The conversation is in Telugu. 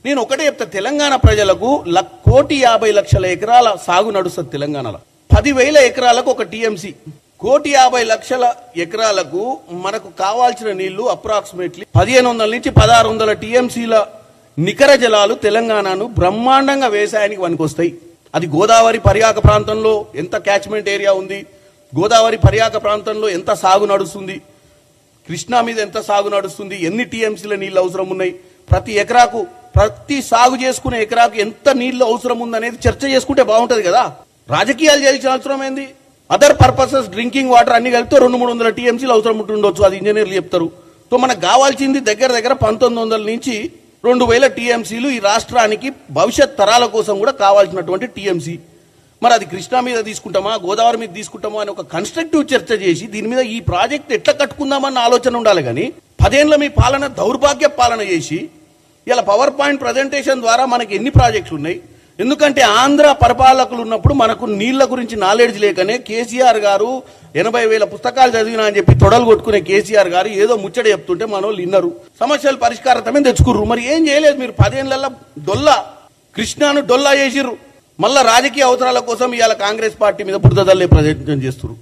నేను ఒకటే చెప్తా, తెలంగాణ ప్రజలకు 1,50,00,000 ఎకరాల సాగు నడుస్తుంది తెలంగాణలో. 10,000 ఎకరాలకు ఒక టీఎంసీ. 1,50,00,000 ఎకరాలకు మనకు కావాల్సిన నీళ్లు అప్రాక్సిమేట్లీ 1,500 నుంచి 1,600 టీఎంసీల నికర జలాలు తెలంగాణను బ్రహ్మాండంగా వ్యవసాయానికి పనికొస్తాయి. అది గోదావరి పరివాహక ప్రాంతంలో ఎంత క్యాచ్మెంట్ ఏరియా ఉంది, గోదావరి పరివాహక ప్రాంతంలో ఎంత సాగు నడుస్తుంది, కృష్ణా మీద ఎంత సాగు నడుస్తుంది, ఎన్ని టీఎంసీల నీళ్లు అవసరం ఉన్నాయి, ప్రతి సాగు చేసుకునే ఎకరాకు ఎంత నీళ్లు అవసరం ఉందనేది చర్చ చేసుకుంటే బాగుంటది కదా. రాజకీయాలు చేయాల్సిన అవసరం ఏంది? అదర్ పర్పసెస్ డ్రింకింగ్ వాటర్ అన్ని కలిపితే 200-300 టీఎంసీలు అవసరం ఉంటుండొచ్చు, అది ఇంజనీర్లు చెప్తారు. సో మనకు కావాల్సింది దగ్గర 1900 నుంచి 2,000 టీఎంసీలు ఈ రాష్ట్రానికి భవిష్యత్ తరాల కోసం కూడా కావాల్సినటువంటి టీఎంసీ. మరి అది కృష్ణా మీద తీసుకుంటామా, గోదావరి మీద తీసుకుంటామా అని ఒక కన్స్ట్రక్టివ్ చర్చ చేసి దీని మీద ఈ ప్రాజెక్ట్ ఎట్లా కట్టుకుందామన్న ఆలోచన ఉండాలి. కానీ 10 ఏళ్ల మీ పాలన దౌర్భాగ్య పాలన చేసి ఇలా పవర్ పాయింట్ ప్రజెంటేషన్ ద్వారా మనకి ఎన్ని ప్రాజెక్టులు ఉన్నాయి. ఎందుకంటే ఆంధ్ర పరిపాలకులు ఉన్నప్పుడు మనకు నీళ్ల గురించి నాలెడ్జ్ లేకనే కేసీఆర్ గారు 80,000 పుస్తకాలు చదివినా అని చెప్పి తొడలు కొట్టుకునే కేసీఆర్ గారు ఏదో ముచ్చట చెప్తుంటే మన వాళ్ళు విన్నారు, సమస్యలు పరిష్కారతమే తెచ్చుకుర్రు. మరి ఏం చేయలేదు మీరు. 10 ఏళ్లలో కృష్ణాను డొల్లా చేసిర్రు. మళ్ళా రాజకీయ అవసరాల కోసం ఇవాళ కాంగ్రెస్ పార్టీ మీద బురదల్లే ప్రయత్నం చేస్తున్నారు.